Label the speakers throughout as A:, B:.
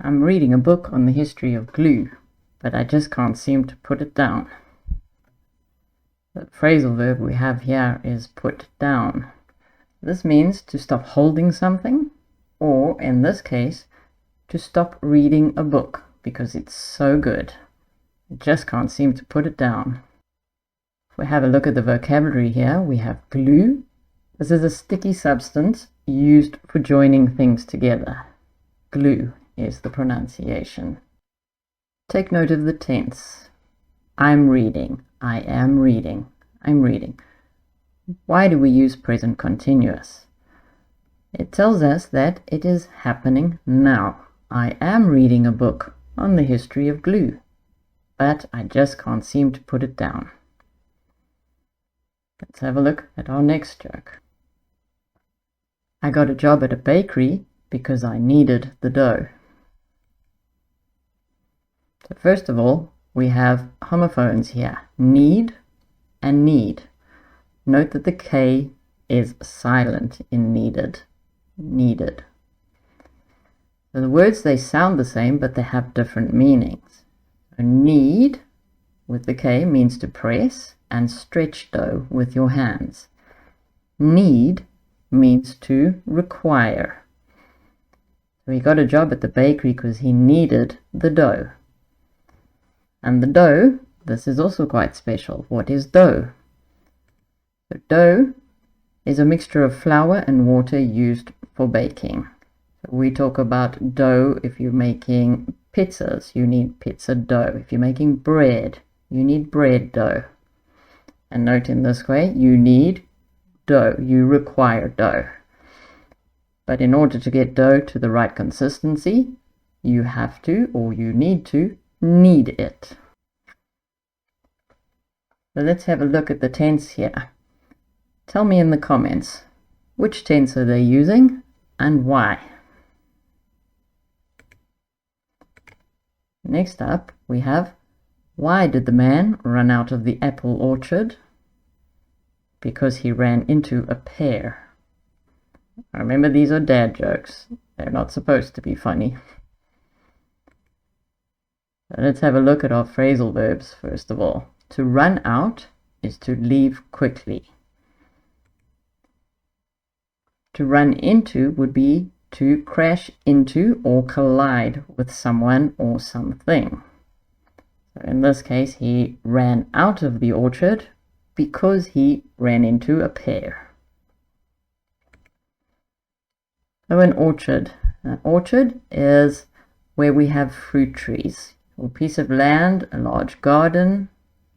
A: I'm reading a book on the history of glue, but I just can't seem to put it down. The phrasal verb we have here is put down. This means to stop holding something, or in this case, to stop reading a book because it's so good. I just can't seem to put it down. If we have a look at the vocabulary here, we have glue. This is a sticky substance used for joining things together. Glue is the pronunciation. Take note of the tense. I'm reading, I am reading, I'm reading. Why do we use present continuous? It tells us that it is happening now. I am reading a book on the history of glue, but I just can't seem to put it down. Let's have a look at our next joke. I got a job at a bakery because I needed the dough. So first of all, we have homophones here, need and need. Note that the K is silent in needed. Needed. So the words, they sound the same, but they have different meanings. So need with the K means to press and stretch dough with your hands. Need means to require. So he got a job at the bakery because he needed the dough. And the dough, this is also quite special. What is dough? So dough is a mixture of flour and water used for baking. So we talk about dough if you're making pizzas, you need pizza dough. If you're making bread, you need bread dough. And note in this way, you need dough, you require dough. But in order to get dough to the right consistency, you have to, or you need to, knead it. So let's have a look at the tense here. Tell me in the comments, which tense are they using and why? Next up, we have, why did the man run out of the apple orchard? Because he ran into a pear. Remember, these are dad jokes. They're not supposed to be funny. So let's have a look at our phrasal verbs first of all. To run out is to leave quickly. To run into would be to crash into or collide with someone or something. So in this case, he ran out of the orchard because he ran into a pear. So an orchard. An orchard is where we have fruit trees. A piece of land, a large garden,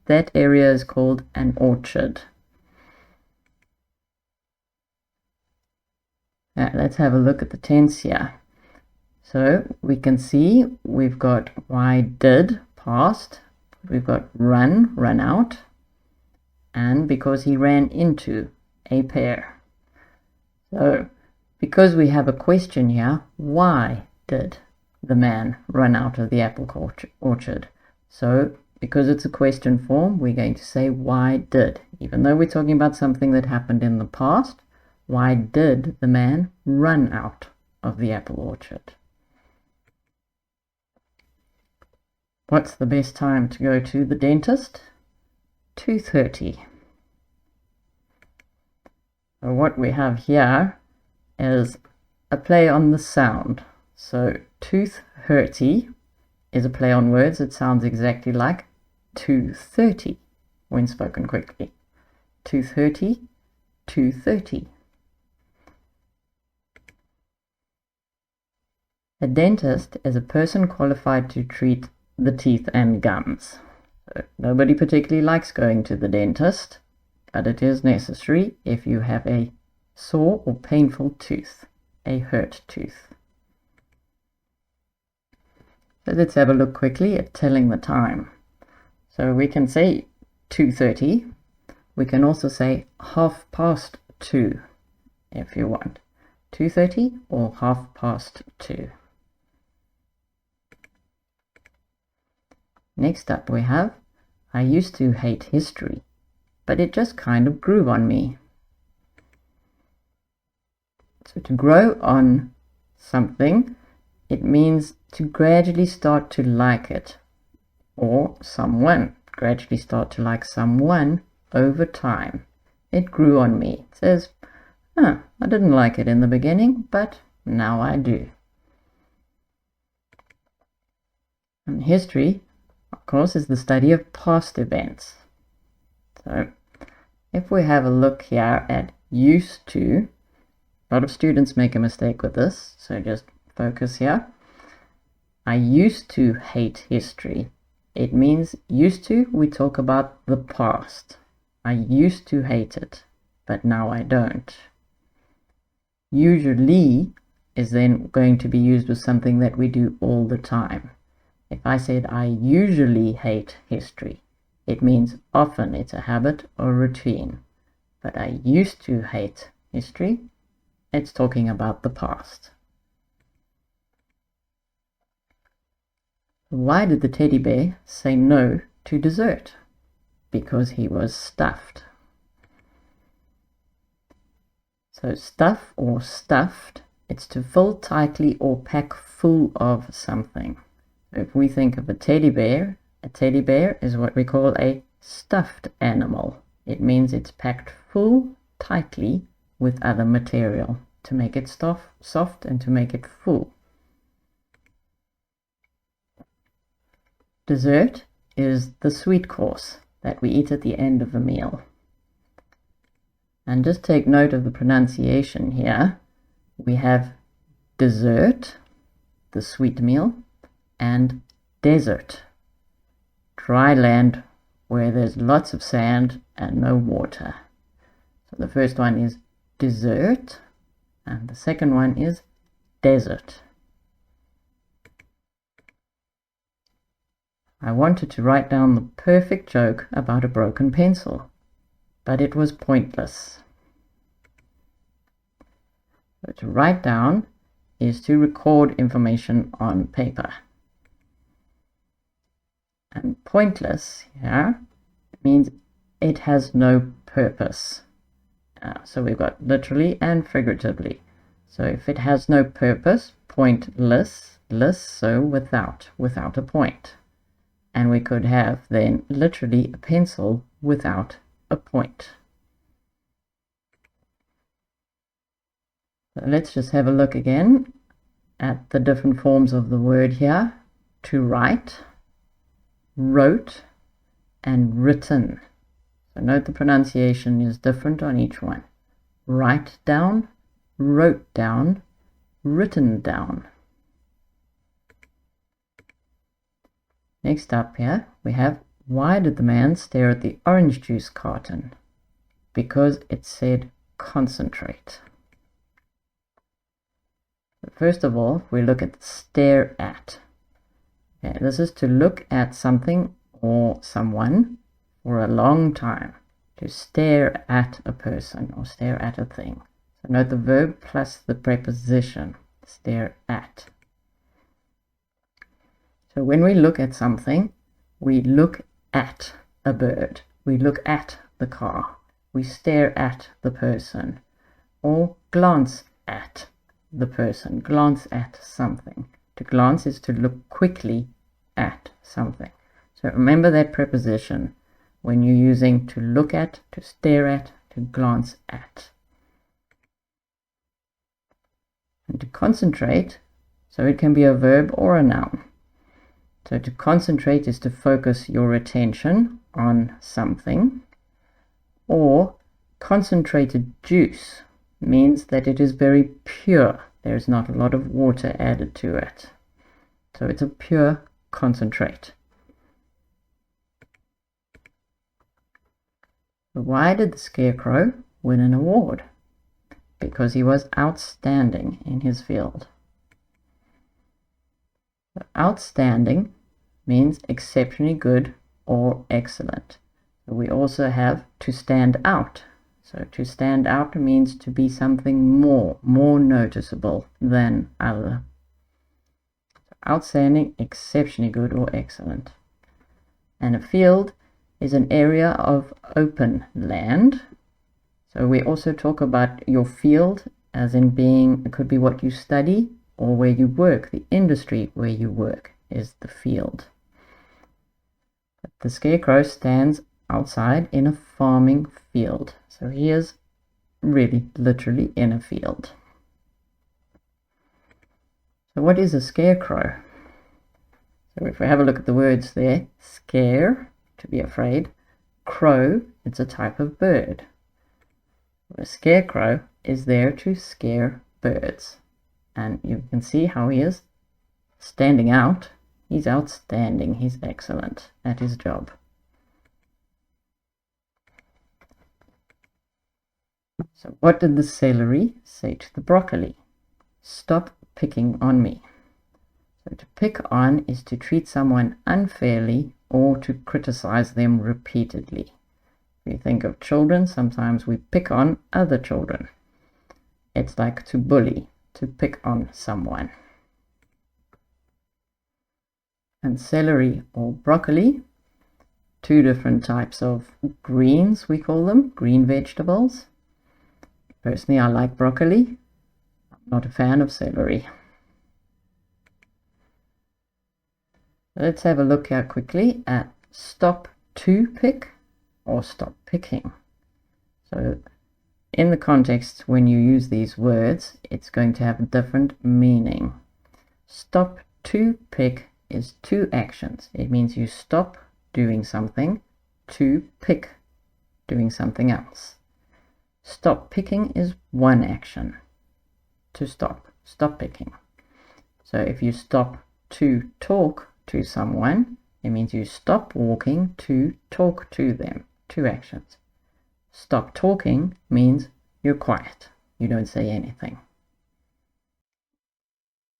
A: that area is called an orchard. Now, let's have a look at the tense here. So we can see we've got why did, past, we've got run, run out, and because he ran into a pear. So because we have a question here, why did the man run out of the apple orchard? So because it's a question form, we're going to say why did. Even though we're talking about something that happened in the past, why did the man run out of the apple orchard? What's the best time to go to the dentist? 2:30. So what we have here is a play on the sound. So tooth hurty is a play on words. It sounds exactly like 2:30 when spoken quickly. Tooth hurty, 2:30. A dentist is a person qualified to treat the teeth and gums. So nobody particularly likes going to the dentist, but it is necessary if you have a sore or painful tooth, a hurt tooth. So let's have a look quickly at telling the time. So we can say 2:30. We can also say 2:30 if you want. 2:30 or 2:30. Next up we have, I used to hate history, but it just kind of grew on me. So to grow on something, it means to gradually start to like it, or someone, gradually start to like someone over time. It grew on me. It says, I didn't like it in the beginning, but now I do. And history, of course, is the study of past events. So if we have a look here at used to, a lot of students make a mistake with this, so just focus here. I used to hate history. It means used to, we talk about the past. I used to hate it, but now I don't. Usually is then going to be used with something that we do all the time. If I said I usually hate history, it means often, it's a habit or routine. But I used to hate history, it's talking about the past. Why did the teddy bear say no to dessert? Because he was stuffed. So stuff or stuffed, it's to fill tightly or pack full of something. If we think of a teddy bear is what we call a stuffed animal. It means it's packed full tightly with other material to make it soft and to make it full. Dessert is the sweet course that we eat at the end of a meal. And just take note of the pronunciation here. We have dessert, the sweet meal, and desert, dry land where there's lots of sand and no water. So the first one is dessert, and the second one is desert. I wanted to write down the perfect joke about a broken pencil, but it was pointless. So to write down is to record information on paper. And pointless here means it has no purpose. So we've got literally and figuratively. So if it has no purpose, pointless, so without a point. And we could have then literally a pencil without a point. So let's just have a look again at the different forms of the word here. To write, wrote, and written. So note the pronunciation is different on each one. Write down, wrote down, written down. Next up here, we have, why did the man stare at the orange juice carton? Because it said concentrate. First of all, we look at stare at. Okay, this is to look at something or someone for a long time. To stare at a person or stare at a thing. So note the verb plus the preposition, stare at. So when we look at something, we look at a bird, we look at the car, we stare at the person, or glance at the person, glance at something. To glance is to look quickly at something. So remember that preposition when you're using to look at, to stare at, to glance at. And to concentrate, so it can be a verb or a noun. So to concentrate is to focus your attention on something, or concentrated juice means that it is very pure. There's not a lot of water added to it. So it's a pure concentrate. Why did the Scarecrow win an award? Because he was outstanding in his field. So outstanding means exceptionally good or excellent. So we also have to stand out. So to stand out means to be something more noticeable than other. So outstanding, exceptionally good or excellent. And a field is an area of open land. So we also talk about your field as in being, it could be what you study or where you work. The industry where you work is the field. But the scarecrow stands outside in a farming field. So he is really literally in a field. So what is a scarecrow? So if we have a look at the words there, scare, to be afraid, crow, it's a type of bird. A scarecrow is there to scare birds. And you can see how he is standing out. He's outstanding. He's excellent at his job. So what did the celery say to the broccoli? Stop picking on me. So to pick on is to treat someone unfairly or to criticize them repeatedly. If you think of children, sometimes we pick on other children. It's like to bully, to pick on someone. And celery or broccoli, two different types of greens, we call them, green vegetables. Personally, I like broccoli. I'm not a fan of celery. Let's have a look here quickly at stop to pick or stop picking. So in the context, when you use these words, it's going to have a different meaning. Stop to pick is two actions. It means you stop doing something to pick doing something else. Stop picking is one action. To stop picking. So if you stop to talk to someone, it means you stop walking to talk to them. Two actions. Stop talking means you're quiet. You don't say anything.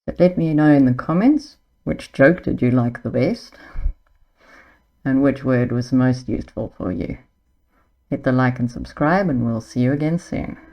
A: But let me know in the comments which joke did you like the best and which word was most useful for you. Hit the like and subscribe, and we'll see you again soon.